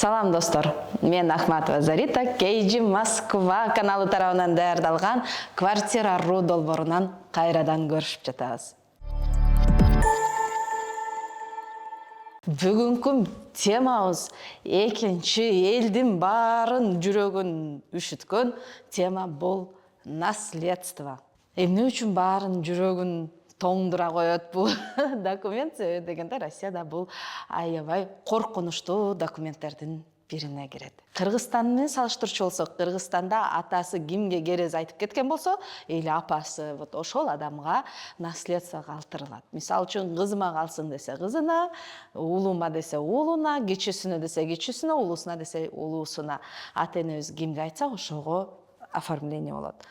Салам достор, мен Ахматова Зарита, Кейджи Москва каналы тарабынан даярдалган Квартира Ру долбоорунан кайрадан көрүшүп жатабыз. Бүгүнкү темабыз экинчи элдин баарын жүрөгүн үшүткөн тема бул наследство. Эмне үчүн баарын жүрөгүн тоңдура коет бул документ дегенде Россияда бул аябай коркунучтуу документтердин бирине кирет. Кыргызстан менен салыштырчу болсок, Кыргызстанда атасы кимге керез айтып кеткен болсо, или апасы вот ошол адамга наследство калтырылат. Мисалы үчүн кызыма калсын десе кызына, уулума десе уулуна, кичүүсүнө десе кичүүсүнө, улуусуна десе улуусуна. Ата энебиз кимге айтса ошого оформление болот.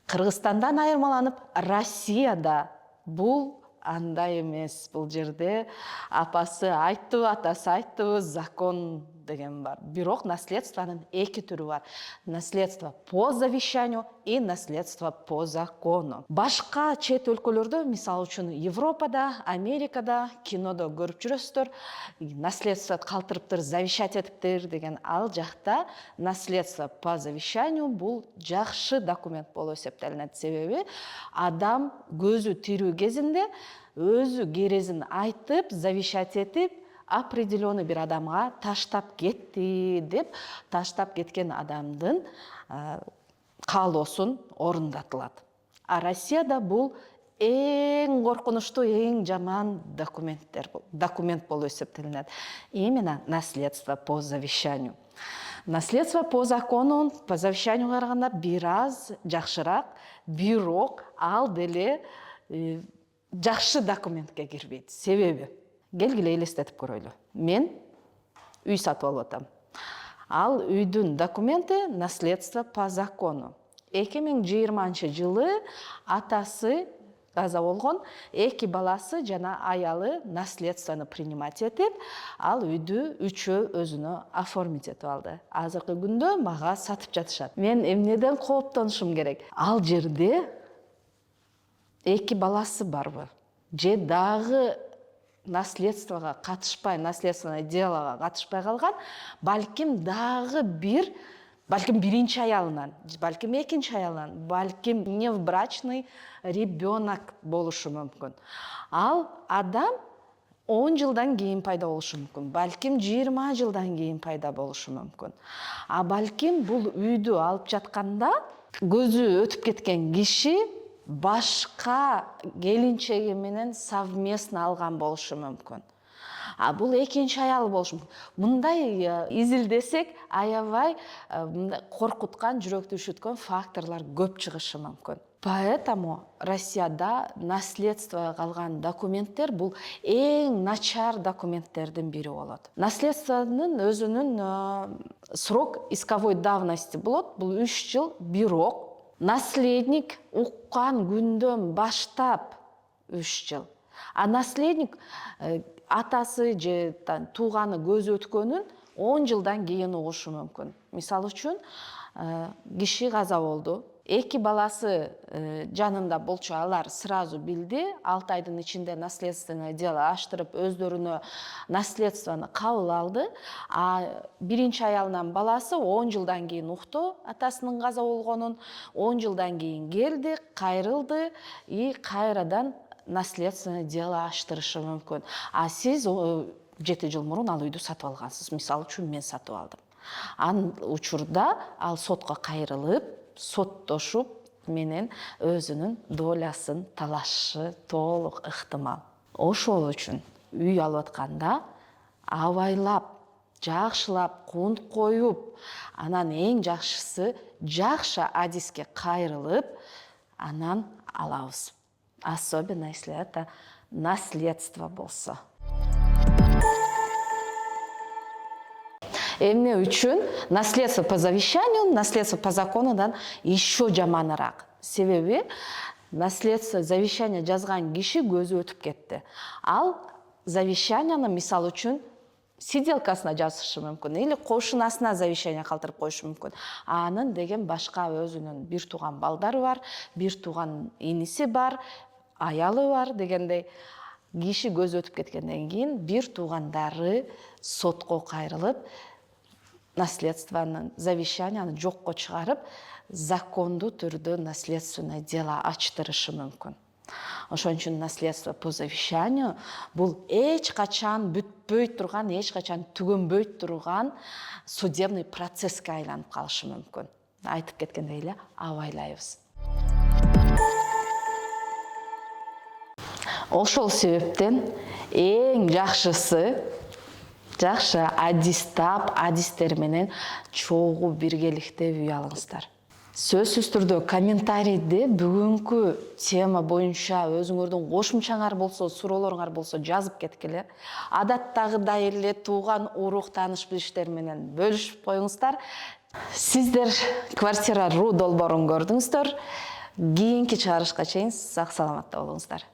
Кыргызстандан айырмаланып, Россияда бул андай эмес. Бул жерде апасы айттыбы, атасы айттыбы, закон деген бар. Бирок наследствонун эки түрү бар. Наследство по завещанию и наследство по закону. Башка чет өлкөлөрдө, мисалы үчүн Европада, Америкада, кинодо көрүп жүрөсүздөр, наследство калтырыптыр, завещать этиптир деген. Ал жакта наследство по завещанию бул жакшы документ болуп эсептелинет. Себеби адам көзү тирүү кезинде өзү керезин айтып, завещать этип, определенный бир адамга таштап кетти деп, таштап кеткен адамдын каалоосун орундатылат. А Россияда бул эң коркунучтуу, эң жаман документ болуп эсептелинет. Именно наследство по завещанию. Наследство по закону, по завещанию караганда бир аз жакшыраак, бирок ал деле жакшы документке кирбейт. Себеби келгиле элестетип көрөлү. Мен үй сатып алып атам. Ал үйдүн документи наследство по закону. 2020-жылы атасы каза болгон, эки баласы жана аялы наследствону принимать этип, ал үйдү үчөө өзүнө оформить этип алды. Азыркы күндө мага сатып жатышат. Мен эмнеден кооптонушум керек? Ал жерде эки баласы барбы? Же дагы наследствого катышпай, наследственное делого катышпай калган, балким дагы балким биринчи аялынан, балким экинчи аялынан, балким невбрачный ребенок болушу мүмкүн. Ал адам 10 жылдан кийин пайда болушу мүмкүн, балким 20 жылдан кийин пайда болушу мүмкүн. А балким бул үйдү алып жатканда көзү өтүп кеткен киши башка келинчеги менен совместно алган болушу мүмкүн. А бул экинчи аял болушу мүмкүн. Мындай изилдесек, аябай коркуткан, жүрөктү үшүткөн факторлор көп чыгышы мүмкүн. Поэтому Россияда наследство калган документтер бул эң начар документтердин бири болот. Наследствонун өзүнүн срок исковой давности болот, бул 3 жыл, бирок наследник уккан күндөн баштап 3 жыл. А наследник атасы же тууганы көзү өткөнүн 10 жылдан кийин угушу мүмкүн. Мисалы үчүн, киши каза болду. Эки баласы жанында болчу, алар сразу билди, 6 айдын ичинде наследственное дело аштырып, өздөрүнө наследствону кабыл алды. А биринчи аялынан баласы 10 жылдан кийин укту атасынын каза болгонун, 10 жылдан кийин келди, кайрылды и кайрадан наследственное дело аштырышы мүмкүн. А сиз 7 жыл мурун ал үйдү сатып алгансыз. Мисалы үчүн мен сатып алдым. Ан учурда ал сотко кайрылып, соттошуп менен өзүнүн долясын талашы толук ыктымал. Ошол үчүн үй алып атканда абайлап, жакшылап, кунт коюп, анан эң жакшысы жакшы адиске кайрылып, анан алабыз. Особенно если это наследство болсо. Эмне үчүн наследство по завещанию, наследство по законудан еще жаманыраак. Себеби наследство, завещание жазган киши көзү өтүп кетти. Ал завещанияны мисалы үчүн сиделкасына жазышы мүмкүн, или кошунасына завещание калтырып коюшу мүмкүн. Анын деген башка өзүнүн бир тууган балдары бар, бир тууган иниси бар, аялы бар дегендей. Киши көзү өтүп кеткенден кийин бир туугандары сотко кайрылып, наследствоны, завещанияны жокко чыгарып, закондуу түрдө наследственное дело ачтырышы мүмкүн. Ошон үчүн наследство по завещанию бул эч качан бүтпөй турган, эч качан түгөнбөй турган судебный процесске айланып калышы мүмкүн. Айтып кеткендей эле абайлайбыз. Ошол себептен эң жакшы адистер менен чогуу биргеликте үй алыңыздар. Сөзсүз түрдө комментарийде бүгүнкү тема боюнча өзүңөрдүн кошумчаңар болсо, суроолоруңар болсо жазып кеткиле. Адаттагыдай эле тууган урук тааныш билиштер менен бөлүшүп коюңуздар. Сиздер Квартира.ру долбоорун көрдүңүздөр. Кийинки чыгарышка чейин сак саламатта болуңуздар.